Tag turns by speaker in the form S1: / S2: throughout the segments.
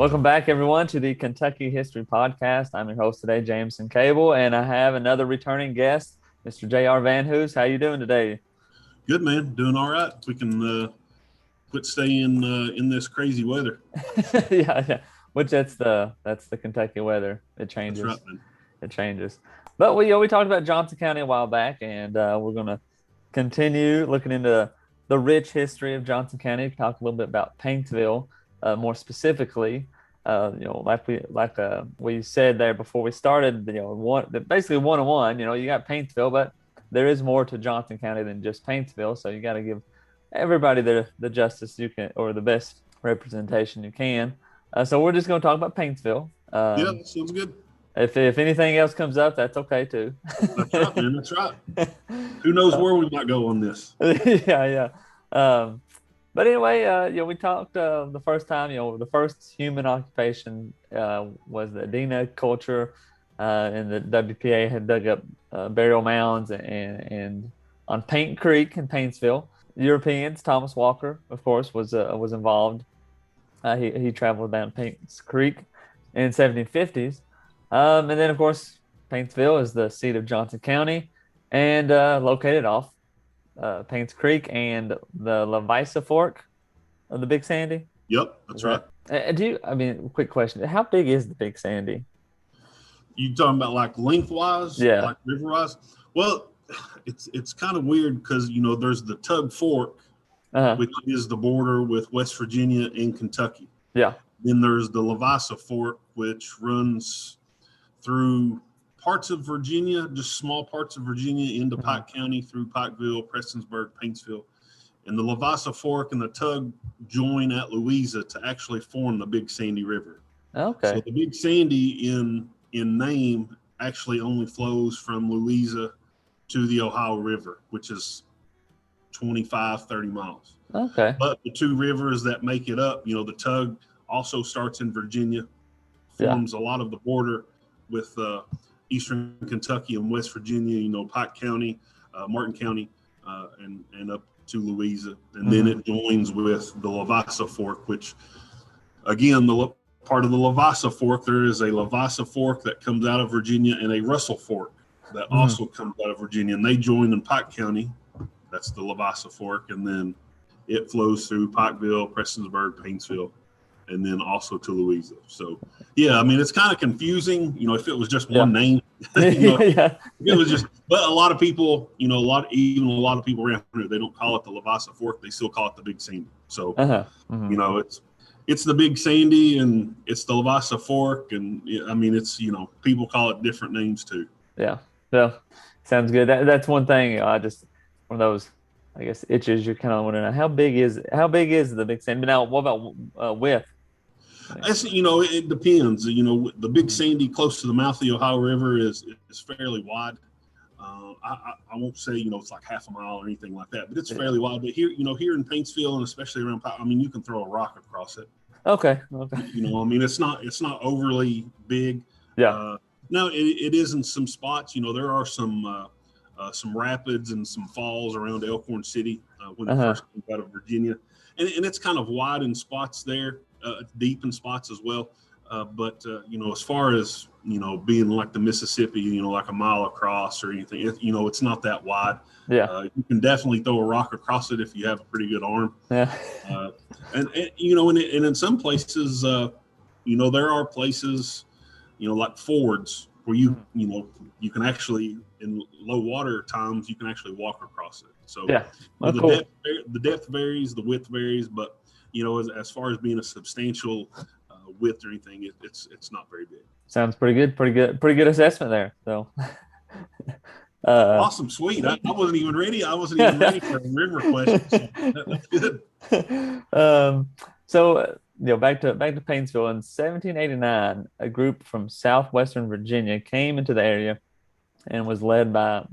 S1: Welcome back, everyone, to the Kentucky History Podcast. I'm your host today, Jameson Cable, and I have another returning guest, Mr. JR Vanhoose. How you doing today?
S2: Good, man. Doing all right. We can quit staying in this crazy weather.
S1: yeah. Which that's the Kentucky weather. It changes.
S2: That's right, man.
S1: It changes. But we talked about Johnson County a while back, and we're going to continue looking into the rich history of Johnson County. Talk a little bit about Paintsville, more specifically. Like we said there before we started, basically 101. You got Paintsville, but there is more to Johnson County than just Paintsville. So you got to give everybody the justice you can, or the best representation you can. So we're just going to talk about Paintsville.
S2: Yeah, that sounds good.
S1: If anything else comes up, that's okay too.
S2: That's right, man. That's right. Who knows where we might go on this?
S1: Yeah. But anyway, we talked the first time. The first human occupation was the Adena culture, and the WPA had dug up burial mounds and on Paint Creek in Paintsville. Europeans, Thomas Walker, of course, was involved. He traveled down Paints Creek in 1750s. And then, of course, Paintsville is the seat of Johnson County and located off Paints Creek and the Lavisa Fork of the Big Sandy.
S2: Yep, that's right.
S1: Quick question. How big is the Big Sandy?
S2: You talking about like lengthwise?
S1: Yeah.
S2: Like riverwise? Well, it's kind of weird because, there's the Tug Fork, which is the border with West Virginia and Kentucky.
S1: Yeah.
S2: Then there's the Lavisa Fork, which runs through parts of Virginia, just small parts of Virginia into Pike County through Pikeville, Prestonsburg, Paintsville. And the Lavisa Fork and the Tug join at Louisa to actually form the Big Sandy River.
S1: Okay.
S2: So the Big Sandy in name actually only flows from Louisa to the Ohio River, which is 25, 30 miles.
S1: Okay.
S2: But the two rivers that make it up, the Tug also starts in Virginia, forms a lot of the border with eastern Kentucky and West Virginia, Pike County, Martin County, and up to Louisa. And then it joins with the Lavisa Fork, which, again, part of the Lavisa Fork, there is a Lavisa Fork that comes out of Virginia and a Russell Fork that also comes out of Virginia. And they join in Pike County. That's the Lavisa Fork. And then it flows through Pikeville, Prestonsburg, Paintsville, and then also to Louisa. So, yeah, it's kind of confusing, if it was just one name. It was just, but a lot of people, a lot of people around here, they don't call it the Lavisa Fork. They still call it the Big Sandy. So, it's the Big Sandy and it's the Lavisa Fork. And, it's, people call it different names too.
S1: Yeah. So, sounds good. That's one thing. Just one of those, I guess, itches you're kind of wondering, how big is the Big Sandy? Now, what about width?
S2: It depends. The Big Sandy close to the mouth of the Ohio River is fairly wide. I won't say, it's like half a mile or anything like that, but it's fairly wide. But here, here in Paintsville and especially around, you can throw a rock across it.
S1: Okay.
S2: It's not overly big.
S1: Yeah.
S2: No, it is in some spots. There are some rapids and some falls around Elkhorn City when it first comes out of Virginia. And it's kind of wide in spots there, deep in spots as well. But as far as, being like the Mississippi, like a mile across or anything, it's not that wide.
S1: Yeah.
S2: You can definitely throw a rock across it if you have a pretty good arm.
S1: Yeah.
S2: And in some places, there are places, like fords where you can actually, in low water times, you can actually walk across it. So the depth varies, the width varies, but as far as being a substantial width or anything, it's not very big.
S1: Sounds pretty good assessment there. So
S2: awesome, sweet. I wasn't even ready. I wasn't even ready for a river question. So that's good.
S1: So back to Paintsville in 1789, a group from southwestern Virginia came into the area and was led by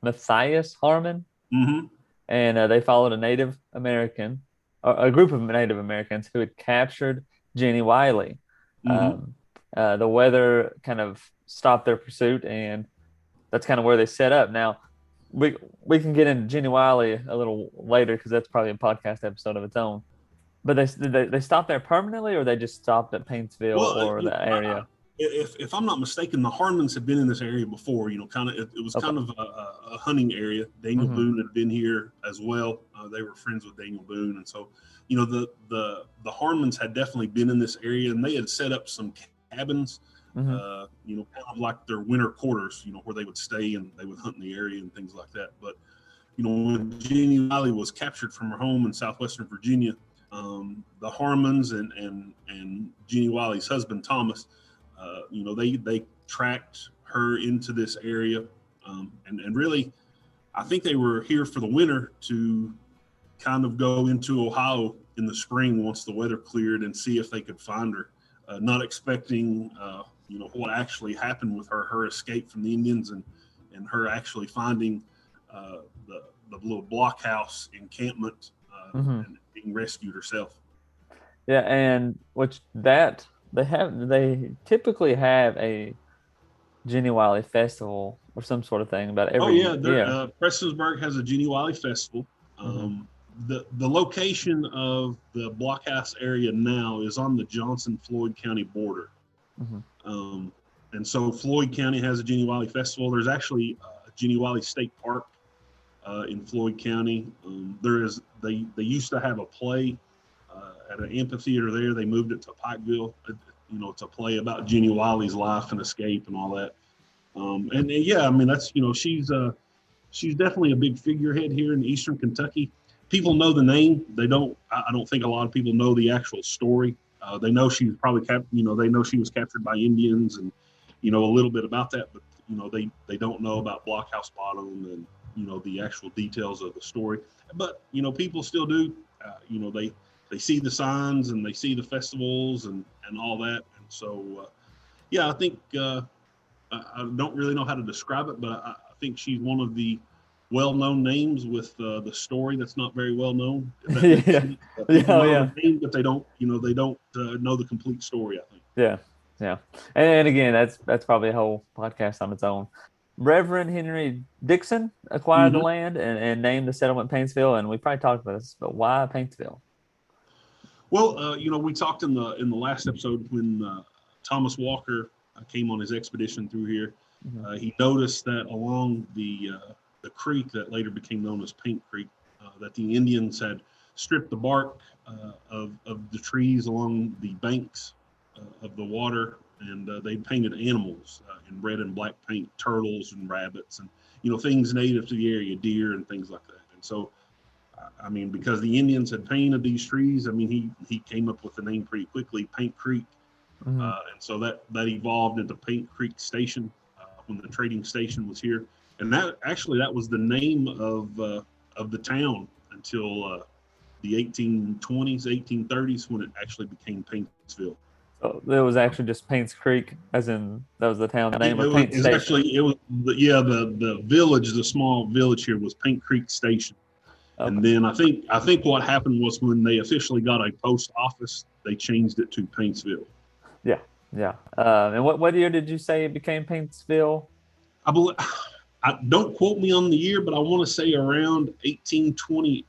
S1: Matthias Harmon.
S2: Mm-hmm.
S1: And they followed a Native American, or a group of Native Americans who had captured Jenny Wiley.
S2: Mm-hmm.
S1: The weather kind of stopped their pursuit, and that's kind of where they set up. Now, we can get into Jenny Wiley a little later because that's probably a podcast episode of its own. But they stopped there permanently, or they just stopped at Paintsville
S2: Well,
S1: or the area?
S2: if I'm not mistaken, the Harmons had been in this area before. Kind of it was
S1: Okay.
S2: kind of a hunting area. Daniel
S1: Mm-hmm.
S2: Boone had been here as well. They were friends with Daniel Boone, and so the Harmons had definitely been in this area, and they had set up some cabins.
S1: Mm-hmm.
S2: Kind of like their winter quarters. Where they would stay and they would hunt in the area and things like that. But when Jenny Wiley was captured from her home in southwestern Virginia, the Harmons and Jenny Wiley's husband Thomas, they tracked her into this area, and really, I think they were here for the winter to kind of go into Ohio in the spring once the weather cleared and see if they could find her. Not expecting, what actually happened with her escape from the Indians and her actually finding the little blockhouse encampment
S1: Mm-hmm.
S2: and being rescued herself.
S1: Yeah, and which that they typically have a Jenny Wiley festival or some sort of thing about
S2: Oh
S1: every
S2: yeah,
S1: year.
S2: Prestonsburg has a Jenny Wiley festival.
S1: Mm-hmm.
S2: The location of the blockhouse area now is on the Johnson Floyd County border.
S1: Mm-hmm.
S2: And so Floyd County has a Jenny Wiley festival. There's actually a Jenny Wiley State Park in Floyd County. They used to have a play at an amphitheater there. They moved it to Pikeville. It's a play about Jenny Wiley's life and escape and all that. And yeah, I mean that's she's definitely a big figurehead here in Eastern Kentucky. People know the name. They don't. I don't think a lot of people know the actual story. They know she was probably they know she was captured by Indians and a little bit about that, but they don't know about Blockhouse Bottom and the actual details of the story. But people still do. They see the signs and they see the festivals and all that. And so yeah, I think I don't really know how to describe it, but I think she's one of the well-known names with the story that's not very well known. If that makes
S1: Yeah,
S2: sense. People
S1: yeah,
S2: know
S1: yeah,
S2: the name, but they don't know the complete story. I think.
S1: yeah, yeah. And again, that's probably a whole podcast on its own. Reverend Henry Dixon acquired the
S2: Mm-hmm.
S1: land and named the settlement Paintsville, and we probably talked about this, but why Paintsville?
S2: Well, we talked in the last episode when Thomas Walker came on his expedition through here.
S1: Mm-hmm.
S2: He noticed that along the creek that later became known as Paint Creek, that the Indians had stripped the bark of the trees along the banks of the water, and they painted animals in red and black paint, turtles and rabbits, and things native to the area, deer and things like that. And so, I mean, because the Indians had painted these trees, I mean, he came up with the name pretty quickly, Paint Creek,
S1: Mm-hmm.
S2: and so that evolved into Paint Creek Station when the trading station was here, and that was the name of the town until the 1820s, 1830s when it actually became Paintsville.
S1: So it was actually just Paints Creek, as in that was the town name, or Paint Station.
S2: The village, the small village here was Paint Creek Station.
S1: Okay.
S2: And then I think what happened was when they officially got a post office, they changed it to Paintsville.
S1: Yeah, yeah. And what year did you say it became Paintsville?
S2: I believe, don't quote me on the year, but I want to say around 1828,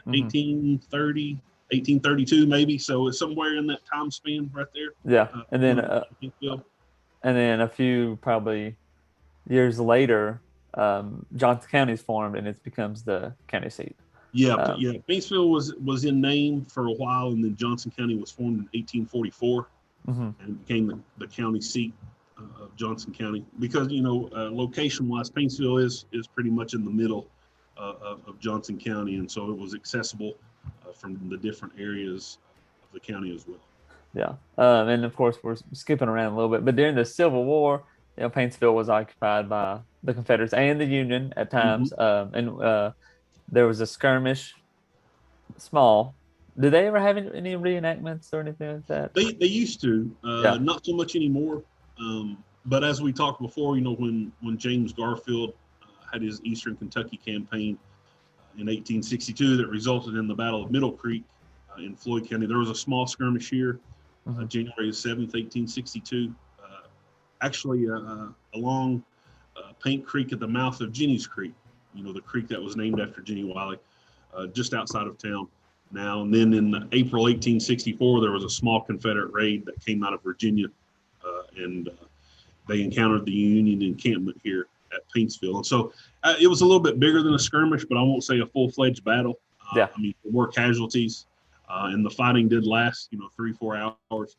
S2: 1830, 1832 maybe. So it's somewhere in that time span right there.
S1: Yeah, and then a few probably years later, Johnson County is formed and it becomes the county seat.
S2: Yeah. Paintsville was in name for a while, and then Johnson County was formed in 1844 and became the county seat of Johnson County. Because location-wise, Paintsville is pretty much in the middle of Johnson County, and so it was accessible from the different areas of the county as well.
S1: Yeah, and of course we're skipping around a little bit, but during the Civil War, Paintsville was occupied by the Confederates and the Union at times, and there was a skirmish. Small. Did they ever have any reenactments or anything like that?
S2: They used to, not so much anymore. But as we talked before, when James Garfield had his Eastern Kentucky campaign in 1862 that resulted in the Battle of Middle Creek in Floyd County, there was a small skirmish here, January 7th, 1862, actually along Paint Creek at the mouth of Jenny's Creek, the creek that was named after Jenny Wiley, just outside of town. now. And then in April 1864, there was a small Confederate raid that came out of Virginia, and they encountered the Union encampment here at Paintsville. And so it was a little bit bigger than a skirmish, but I won't say a full-fledged battle.
S1: Yeah.
S2: I mean, there were casualties, and the fighting did last, 3-4 hours.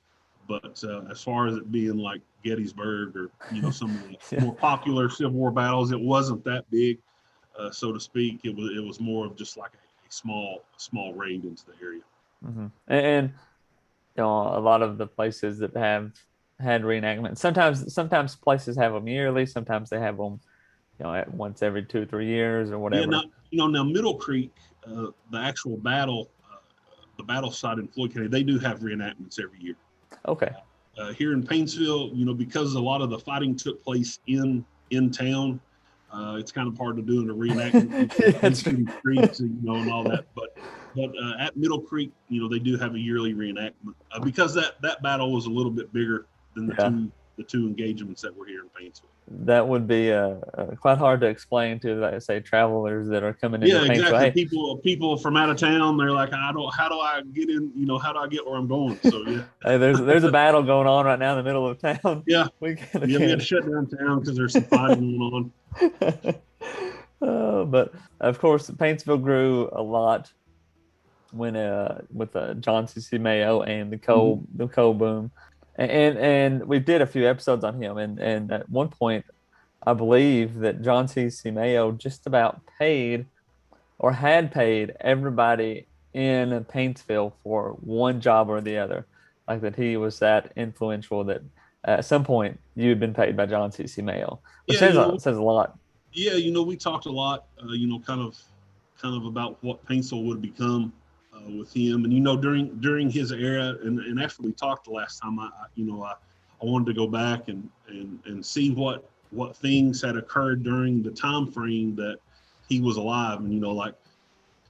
S2: But as far as it being like Gettysburg or, some of the more popular Civil War battles, it wasn't that big, so to speak. It was more of just like a small raid into the area.
S1: Mm-hmm. And a lot of the places that have had reenactments, sometimes places have them yearly, sometimes they have them, at once every 2-3 years or whatever.
S2: Yeah, now Middle Creek, the actual battle, the battle site in Floyd County, they do have reenactments every year.
S1: Okay.
S2: Here in Paintsville, because a lot of the fighting took place in town, it's kind of hard to do in a reenactment in streets, and all that. But at Middle Creek, they do have a yearly reenactment because that battle was a little bit bigger than the two engagements that were here in Paintsville.
S1: That would be quite hard to explain to, like, say, travelers that are coming into Paintsville.
S2: Yeah, exactly. Hey, people from out of town, they're like, how do I get in? How do I get where I'm going? So yeah.
S1: Hey, there's a battle going on right now in the middle of town.
S2: Yeah, we had to shut down town because there's some fighting going
S1: on. But of course, Paintsville grew a lot when with John C. Mayo and the coal boom. And we did a few episodes on him, and at one point, I believe that John C. Mayo just about paid or had paid everybody in Paintsville for one job or the other. Like that he was that influential that at some point you had been paid by John C. Mayo, which says a lot.
S2: Yeah, we talked a lot, kind of about what Paintsville would become with him, and during his era, and actually we talked the last time. I wanted to go back and see what things had occurred during the time frame that he was alive, and like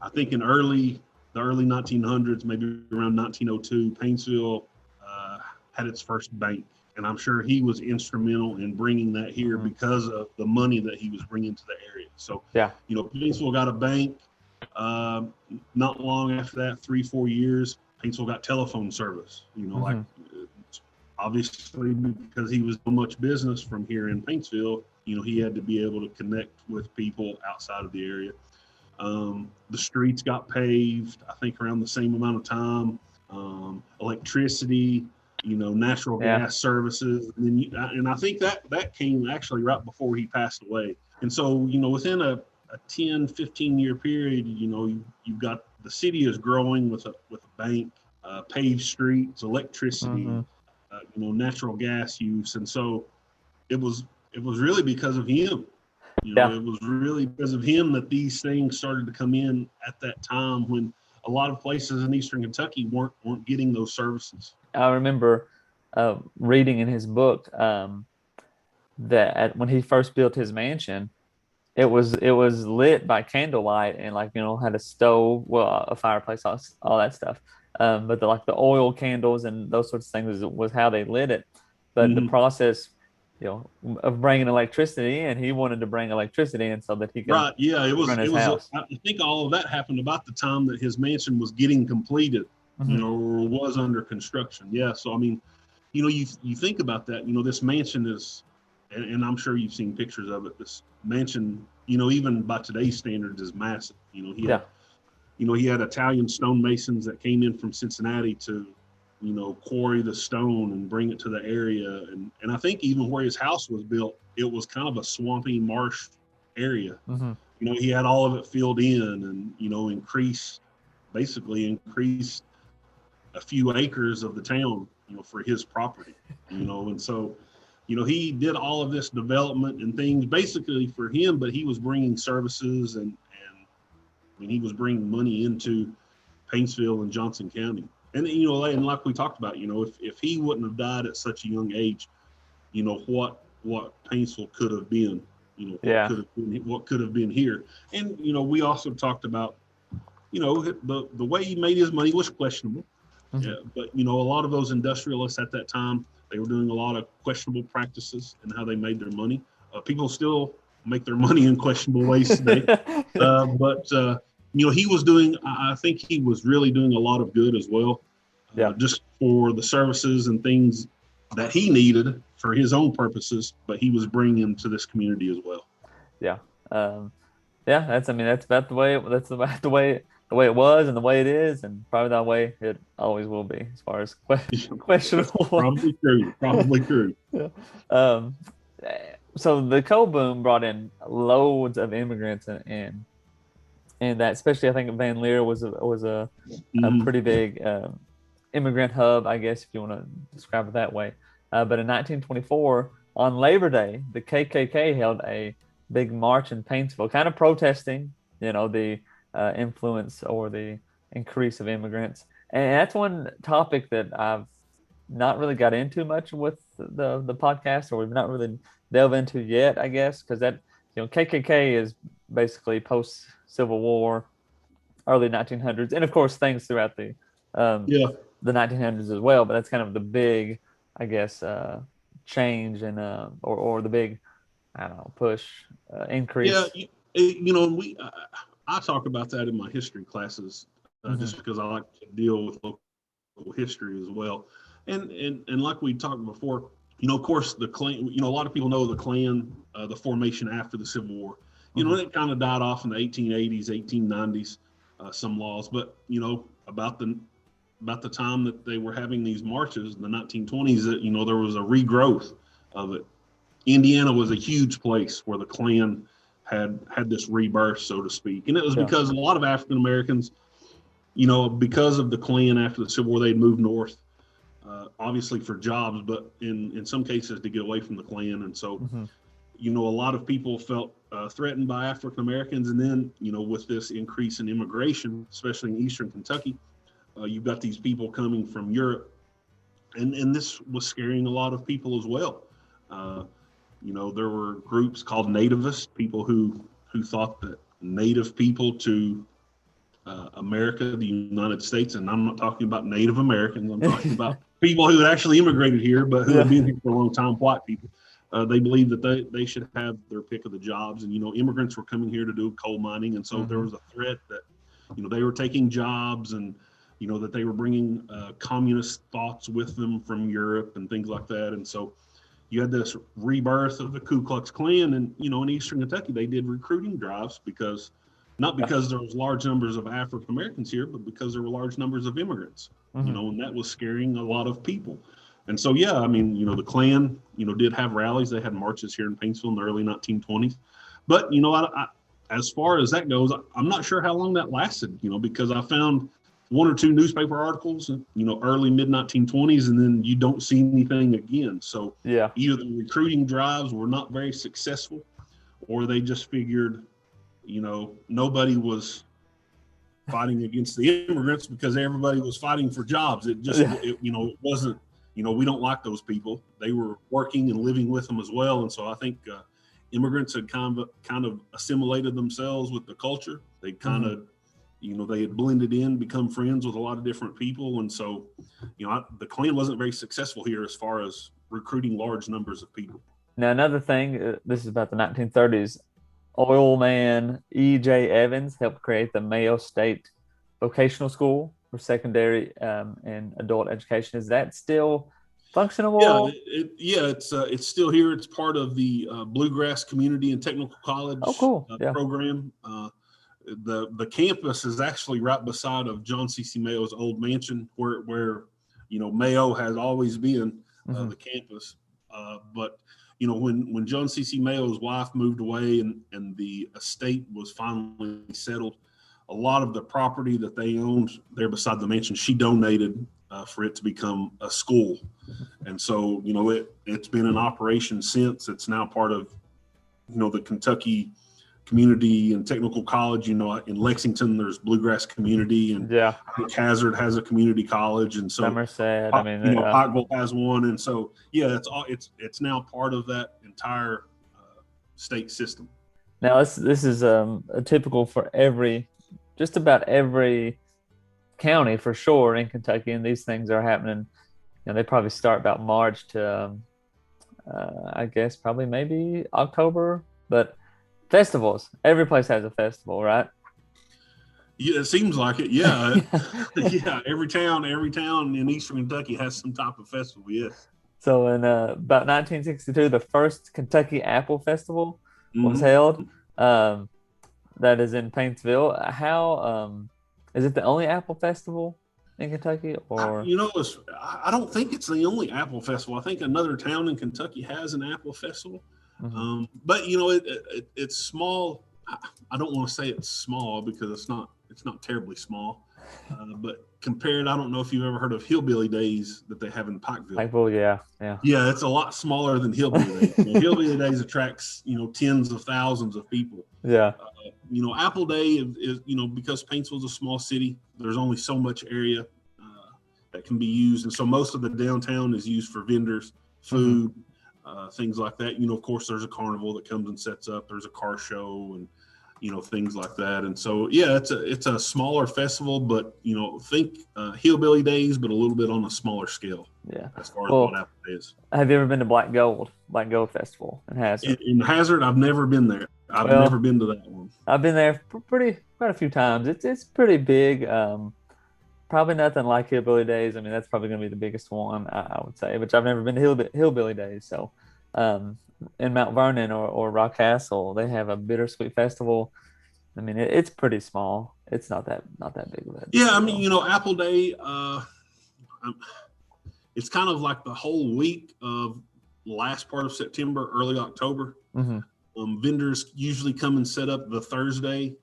S2: I think in the early 1900s, maybe around 1902, Paintsville had its first bank, and I'm sure he was instrumental in bringing that here because of the money that he was bringing to the area. So Paintsville got a bank. Not long after that, 3-4 years, Paintsville got telephone service. Like obviously because he was so much business from here in Paintsville, he had to be able to connect with people outside of the area. The streets got paved, I think, around the same amount of time. Electricity, natural gas services, and I think that came actually right before he passed away. And so, within a 10-15 year period, you've got the city is growing with a bank, paved streets, electricity, natural gas use, and so it was really because of him. It was really because of him that these things started to come in at that time when a lot of places in Eastern Kentucky weren't getting those services.
S1: I remember reading in his book that when he first built his mansion, it was lit by candlelight and had a stove, a fireplace, all that stuff. But the oil candles and those sorts of things was how they lit it. But the process, of bringing electricity in, he wanted to bring electricity in so that he could
S2: run his
S1: house.
S2: I think all of that happened about the time that his mansion was getting completed, or was under construction. Yeah, so I mean, you think about that. This mansion is. And I'm sure you've seen pictures of it. This mansion, even by today's standards, is massive. He had Italian stonemasons that came in from Cincinnati to, quarry the stone and bring it to the area. And I think even where his house was built, it was kind of a swampy marsh area. He had all of it filled in and, increased a few acres of the town, for his property, and so. He did all of this development and things basically for him, but he was bringing services and he was bringing money into Paintsville and Johnson County. And, and like we talked about, if he wouldn't have died at such a young age, what Paintsville could have been, what could have been here. And, we also talked about, the way he made his money was questionable. Yeah, but, a lot of those industrialists at that time, they were doing a lot of questionable practices in how they made their money. People still make their money in questionable ways today. But he was doing. I think he was really doing a lot of good as well,
S1: Yeah.
S2: just for the services and things that he needed for his own purposes, but he was bringing to this community as well.
S1: Yeah. Um, yeah, that's about the way it was and the way it is and probably the way it always will be as far as
S2: That's
S1: questionable.
S2: probably true. Probably true.
S1: Yeah. Um, so the coal boom brought in loads of immigrants and that especially I think Van Leer was a
S2: Mm-hmm.
S1: pretty big immigrant hub, I guess if you want to describe it that way. But in 1924, on Labor Day, the KKK held a big march in Paintsville, kind of protesting, the influence or the increase of immigrants. And that's one topic that I've not really got into much with the podcast, or we've not really delved into yet, I guess, because that KKK is basically post Civil War, early 1900s, and of course things throughout um,
S2: Yeah.
S1: the 1900s as well. But that's kind of the big, I guess, change and or the big, I don't know, push
S2: Yeah.
S1: increase.
S2: We I talk about that in my history classes,
S1: Mm-hmm.
S2: just because I like to deal with local history as well. And like we talked before, of course, the Klan. A lot of people know the Klan, the formation after the Civil War.
S1: Mm-hmm.
S2: It kind of died off in the 1880s, 1890s, some laws. But about the time that they were having these marches in the 1920s, that there was a regrowth of it. Indiana was a huge place where the Klan had this rebirth, so to speak, and it was
S1: Yeah.
S2: because a lot of African Americans, because of the Klan after the Civil War, they'd moved north, obviously for jobs, but in some cases to get away from the Klan, and so
S1: Mm-hmm.
S2: a lot of people felt threatened by African Americans, and then with this increase in immigration, especially in Eastern Kentucky, you've got these people coming from Europe, and this was scaring a lot of people as well. Uh, there were groups called nativists, people who thought that native people to America, the United States, and I'm not talking about Native Americans. I'm talking about people who had actually immigrated here, but who had been here for a long time, white people. They believed that they should have their pick of the jobs, and immigrants were coming here to do coal mining, and so
S1: Mm-hmm.
S2: there was a threat that they were taking jobs, and that they were bringing communist thoughts with them from Europe and things like that, and so you had this rebirth of the Ku Klux Klan, and in Eastern Kentucky they did recruiting drives not because there was large numbers of African Americans here, but because there were large numbers of immigrants,
S1: Mm-hmm.
S2: and that was scaring a lot of people. And so, yeah, I mean, the Klan, did have rallies. They had marches here in Paintsville in the early 1920s. But, as far as that goes, I'm not sure how long that lasted, because I found one or two newspaper articles, early mid 1920s, and then you don't see anything again. So
S1: Yeah.
S2: either the recruiting drives were not very successful, or they just figured, nobody was fighting against the immigrants because everybody was fighting for jobs. It just,
S1: Yeah.
S2: it wasn't, we don't like those people. They were working and living with them as well. And so I think immigrants had kind of assimilated themselves with the culture. They kind of, they had blended in, become friends with a lot of different people. And so, the Klan wasn't very successful here as far as recruiting large numbers of people.
S1: Now another thing, this is about the 1930s. Oil man E.J. Evans helped create the Mayo State Vocational School for secondary and adult education. Is that still
S2: Yeah,
S1: functional?
S2: it's still here. It's part of the Bluegrass Community and Technical College
S1: Oh, cool. Yeah.
S2: program. The campus is actually right beside of John C.C. Mayo's old mansion, where Mayo has always been the campus. But when John C.C. Mayo's wife moved away and the estate was finally settled, a lot of the property that they owned there beside the mansion, she donated for it to become a school. And so, it's been in operation since. It's now part of, the Kentucky Community and Technical College. In Lexington, there's Bluegrass Community, and
S1: Yeah.
S2: Hazard has a community college. And so,
S1: Somerset. I mean,
S2: Pikeville has one. And so, yeah, it's now part of that entire state system.
S1: now this is a typical for just about every county for sure in Kentucky, and these things are happening. They probably start about March to I guess probably maybe October, but festivals. Every place has a festival, right?
S2: Yeah, it seems like it. Yeah, yeah. Every town in Eastern Kentucky has some type of festival. Yes.
S1: So in about 1962, the first Kentucky Apple Festival was
S2: Hmm.
S1: held. Um, that is in Paintsville. How is it the only Apple Festival in Kentucky, or?
S2: I don't think it's the only apple festival. I think another town in Kentucky has an apple festival,
S1: Mhm.
S2: but it's small. I don't want to say it's small because it's not terribly small, but compared, I don't know if you've ever heard of Hillbilly Days that they have in Pikeville.
S1: Like, well, yeah, yeah,
S2: Yeah, it's a lot smaller than Hillbilly Days. Hillbilly Days attracts tens of thousands of people.
S1: yeah,
S2: Apple Day is because Paintsville's a small city. There's only so much area that can be used, and so most of the downtown is used for vendors,
S1: hmm
S2: food, things like that. Of course, there's a carnival that comes and sets up. There's a car show and things like that. And so yeah, it's a smaller festival, but think Hillbilly Days, but a little bit on a smaller scale
S1: yeah.
S2: as far as what
S1: Well,
S2: Apple Day is.
S1: have you ever been to Black Gold Festival in Hazard?
S2: In Hazard, I've never been there. I've never
S1: Well,
S2: been to that one.
S1: I've been there quite a few times. It's pretty big. Probably nothing like Hillbilly Days. I mean, that's probably going to be the biggest one, I would say. But I've never been to Hillbilly Days. So, um, in Mount Vernon or Rock Castle, they have a bittersweet festival. I mean, it's pretty small. It's not that big of a
S2: Yeah, I mean,
S1: deal.
S2: Apple Day. It's kind of like the whole week of last part of September, early October.
S1: Hmm
S2: Vendors usually come and set up the Thursday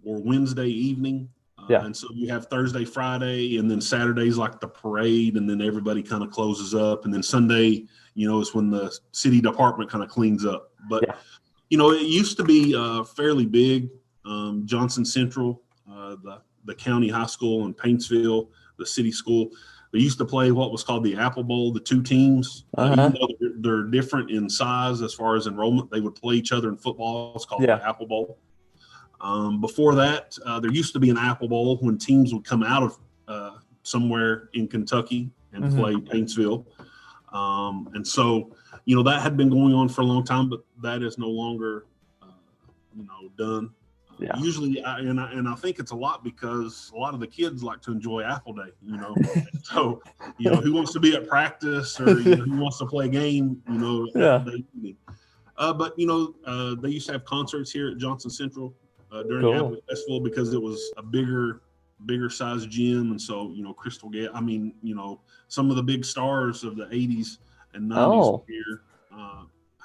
S2: or Wednesday evening.
S1: Yeah,
S2: And so you have Thursday, Friday, and then Saturday's like the parade, and then everybody kind of closes up. And then Sunday, is when the city department kind of cleans up. But,
S1: yeah.
S2: it used to be fairly big. Johnson Central, the county high school in Paintsville, the city school, they used to play what was called the Apple Bowl, the two teams. Even
S1: Uh-huh.
S2: though they're different in size as far as enrollment, they would play each other in football. It's called
S1: Yeah.
S2: the Apple Bowl. Before that, there used to be an Apple Bowl when teams would come out of somewhere in Kentucky and
S1: hmm
S2: play Paintsville. And so, that had been going on for a long time, but that is no longer, done.
S1: Yeah.
S2: Usually, I think it's a lot because a lot of the kids like to enjoy Apple Day, So, who wants to be at practice or who wants to play a game, Apple
S1: Yeah.
S2: Day evening. But they used to have concerts here at Johnson Central during Apple
S1: Cool.
S2: Festival because it was a bigger size gym, and so Crystal Gate. I mean, some of the big stars of the '80s and '90s were
S1: Oh,
S2: here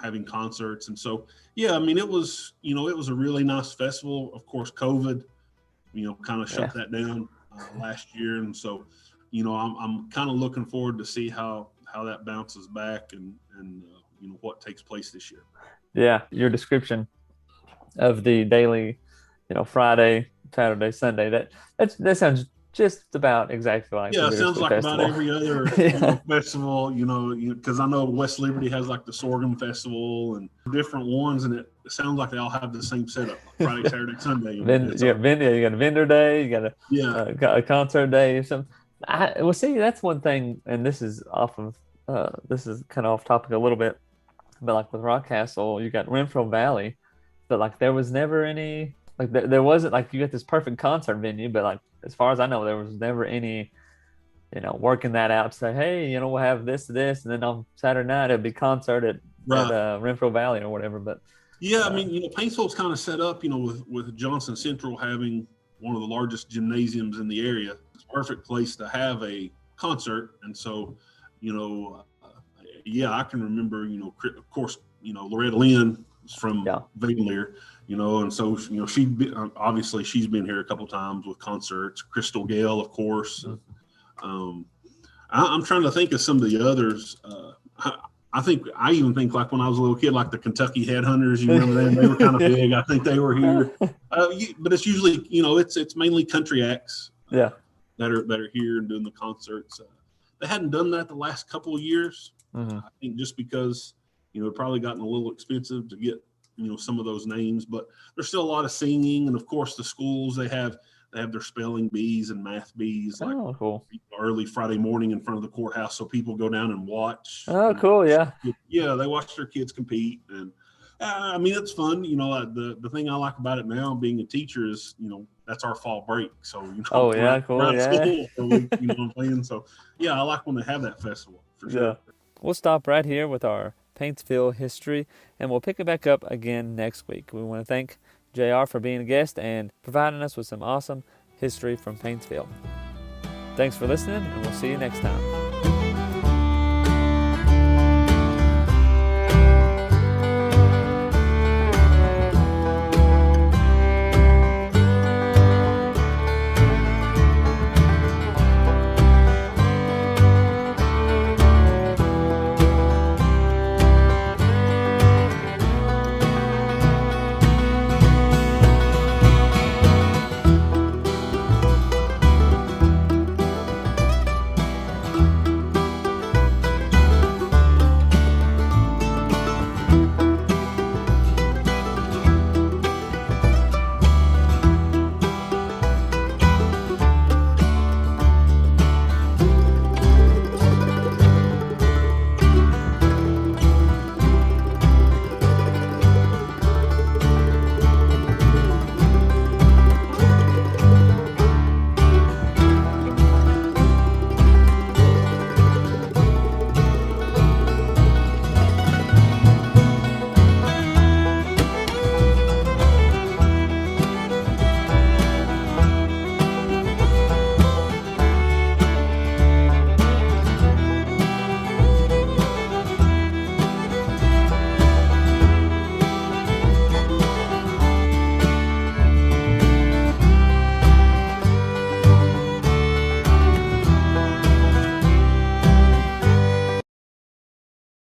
S2: having concerts, and so yeah, I mean, it was a really nice festival. Of course, COVID, kind of
S1: yeah.
S2: shut that down last year, and so I'm kind of looking forward to see how that bounces back and what takes place this year.
S1: Yeah. Your description of the daily, Friday, Saturday, Sunday, that sounds just about exactly like the
S2: Yeah, it sounds
S1: Bittersweet
S2: like about
S1: Festival.
S2: every other
S1: Yeah.
S2: festival, because I know West Liberty has like the Sorghum Festival and different ones, and it sounds like they all have the same setup: Friday, Saturday, Sunday. And it's all,
S1: You got a vendor day, you got
S2: yeah,
S1: a concert day or something. Well, see, that's one thing, and this is kind of off topic a little bit, but like with Rock Castle, you got Renfro Valley, but like there was never any like there wasn't like you got this perfect concert venue, but like as far as I know, there was never any working that out to say, hey, we'll have this, and then on Saturday night it'd be concert at
S2: right.
S1: Renfro Valley or whatever. But
S2: Yeah, I
S1: uh,
S2: mean, Paintsville's kind of set up, with Johnson Central having one of the largest gymnasiums in the area. It's a perfect place to have a concert, and so, yeah, I can remember, of course, Loretta Lynn from
S1: yeah,
S2: Valier, and so, obviously she's been here a couple times with concerts. Crystal Gale, of course.
S1: Mhm.
S2: Um, I'm trying to think of some of the others. I even think like when I was a little kid, like the Kentucky Headhunters. You remember them? They were kind of big. I think they were here, but it's usually it's mainly country acts
S1: yeah,
S2: that are here and doing the concerts. They hadn't done that the last couple of years.
S1: hmm
S2: I think just because it probably gotten a little expensive to get some of those names, but there's still a lot of singing, and of course the schools they have their spelling bees and math bees like
S1: oh, cool.
S2: early Friday morning in front of the courthouse, so people go down and watch.
S1: Oh, cool. Yeah.
S2: Yeah, they watch their kids compete, and I mean, it's fun. The thing I like about it now, being a teacher, is that's our fall break. So
S1: Oh
S2: we're
S1: yeah,
S2: out,
S1: cool.
S2: of
S1: Yeah.
S2: school for a week. You know what I'm saying? So yeah, I like when they have that festival for sure.
S1: Yeah. We'll stop right here with our Paintsville history, and we'll pick it back up again next week. We want to thank JR for being a guest and providing us with some awesome history from Paintsville. Thanks for listening, and we'll see you next time.